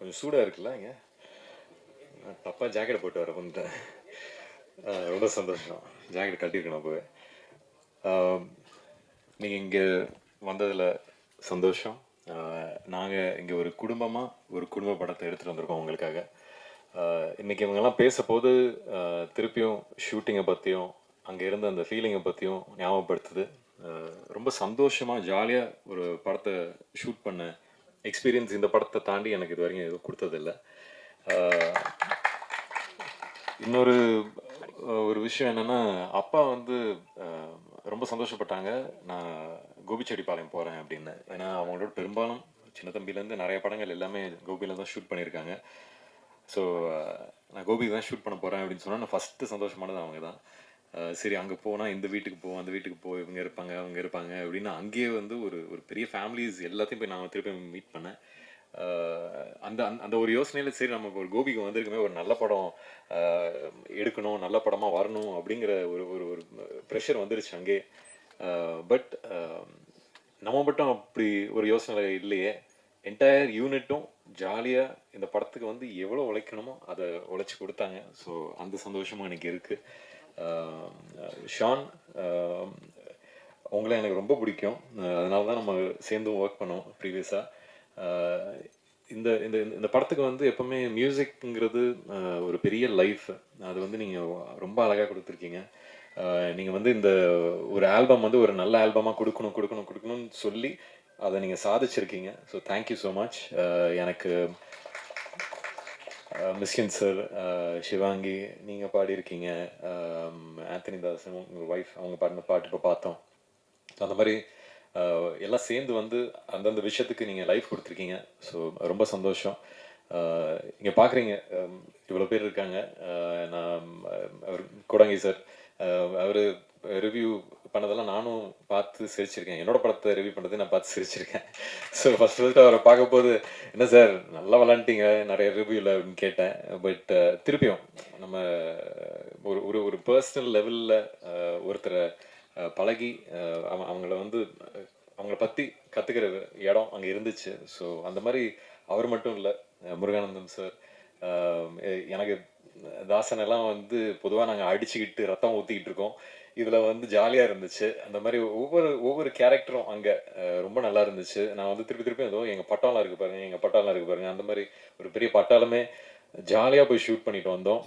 கொஞ்சம் சூடாக இருக்குல்ல இங்கே. தப்பாக ஜாக்கெட் போட்டு வர வந்துட்டேன். ரொம்ப சந்தோஷம். ஜாக்கெட் கட்டியிருக்கணும் அப்போவே. நீங்கள் இங்கே வந்ததில் சந்தோஷம். நாங்கள் இங்கே ஒரு குடும்பமாக ஒரு குடும்ப படத்தை எடுத்துகிட்டு வந்திருக்கோம் உங்களுக்காக. இன்றைக்கி இவங்கெல்லாம் பேசப்போது திருப்பியும் ஷூட்டிங்கை பற்றியும் அங்கே இருந்த அந்த ஃபீலிங்கை பற்றியும் ஞாபகப்படுத்துது. ரொம்ப சந்தோஷமாக ஜாலியாக ஒரு படத்தை ஷூட் பண்ண எக்ஸ்பீரியன்ஸ் இந்த படத்தை தாண்டி எனக்கு இது வரைக்கும் எதுவும் கொடுத்ததில்லை. இன்னொரு ஒரு விஷயம் என்னென்னா, அப்பா வந்து ரொம்ப சந்தோஷப்பட்டாங்க நான் கோபிச்செட்டிப்பாளையம் போகிறேன் அப்படின்னு. ஏன்னா அவங்களோட பெரும்பாலும் சின்ன தம்பிலேருந்து நிறைய படங்கள் எல்லாமே கோபியில் தான் ஷூட் பண்ணியிருக்காங்க. ஸோ நான் கோபி தான் ஷூட் பண்ண போகிறேன் அப்படின்னு சொன்னால் நான் ஃபஸ்ட்டு சந்தோஷமானது அவங்க தான். சரி அங்கே போனால் இந்த வீட்டுக்கு போ அந்த வீட்டுக்கு போ இவங்க இருப்பாங்க அவங்க இருப்பாங்க அப்படின்னு அங்கேயே வந்து ஒரு ஒரு பெரிய ஃபேமிலிஸ் எல்லாத்தையும் போய் நான் திருப்பி மீட் பண்ணேன். அந்த அந்த ஒரு யோசனையில் சரி நமக்கு ஒரு கோபிக்கு வந்திருக்குமே ஒரு நல்ல படம் எடுக்கணும் நல்ல படமாக வரணும் அப்படிங்கிற ஒரு ஒரு ஒரு ப்ரெஷர் வந்துருச்சு அங்கே. பட் நம்ம மட்டும் அப்படி ஒரு யோசனை இல்லையே. என்டையர் யூனிட்டும் ஜாலியாக இந்த படத்துக்கு வந்து எவ்வளோ உழைக்கணுமோ அதை உழைச்சி கொடுத்தாங்க. ஸோ அந்த சந்தோஷமும் எனக்கு இருக்குது. ஷான், உங்களை எனக்கு ரொம்ப பிடிக்கும். அதனால தான் நம்ம சேர்ந்தும் ஒர்க் பண்ணோம் ப்ரீவியஸாக. இந்த இந்த இந்த படத்துக்கு வந்து எப்போவுமே மியூசிக்ங்கிறது ஒரு பெரிய லைஃப். அது வந்து நீங்கள் ரொம்ப அழகாக கொடுத்துருக்கீங்க. நீங்கள் வந்து இந்த ஒரு ஆல்பம் வந்து ஒரு நல்ல ஆல்பமாக கொடுக்கணும்னு சொல்லி அதை நீங்கள் சாதிச்சிருக்கீங்க. So thank you so much. எனக்கு மிஸ்கின் சார், சிவாங்கி நீங்கள் பாடியிருக்கீங்க, ஆந்தனி தாசன் உங்கள் ஒய்ஃப் அவங்க பாடின பாட்டு இப்போ பார்த்தோம். அந்த மாதிரி எல்லாம் சேர்ந்து வந்து அந்தந்த விஷயத்துக்கு நீங்கள் லைஃப் கொடுத்துருக்கீங்க. ஸோ ரொம்ப சந்தோஷம். இங்கே பார்க்குறீங்க இவ்வளோ பேர் இருக்காங்க. நான் அவர் கோடங்கி சார் அவர் ரிவ்யூ பண்ணதெல்லாம் நானும் பார்த்து சிரிச்சிருக்கேன். என்னோட படத்தை ரிவ்யூ பண்ணதை நான் பார்த்து சிரிச்சிருக்கேன். ஸோ ஃபஸ்ட்டு அவரை பார்க்க போது என்ன சார் நல்லா விளாண்டிங்க நிறைய ரிவ்யூவில் அப்படின்னு கேட்டேன். பட் திருப்பியும் நம்ம ஒரு ஒரு ஒரு பர்சனல் லெவலில் ஒருத்தரை பழகி அவங்கள வந்து அவங்கள பற்றி கற்றுக்கிற இடம் அங்கே இருந்துச்சு. ஸோ அந்த மாதிரி அவர் மட்டும் இல்லை, முருகானந்தம் சார், எனக்கு தாசன் எல்லாம் வந்து பொதுவாக நாங்கள் அடிச்சுக்கிட்டு ரத்தம் ஊற்றிக்கிட்டு இருக்கோம். இதில் வந்து ஜாலியாக இருந்துச்சு. அந்த மாதிரி ஒவ்வொரு ஒவ்வொரு கேரக்டரும் அங்கே ரொம்ப நல்லா இருந்துச்சு. நான் வந்து திருப்பி ஏதோ எங்கள் பட்டாளம் இருக்குது பாருங்கள் அந்த மாதிரி ஒரு பெரிய பட்டாளமே ஜாலியாக போய் ஷூட் பண்ணிட்டு வந்தோம்.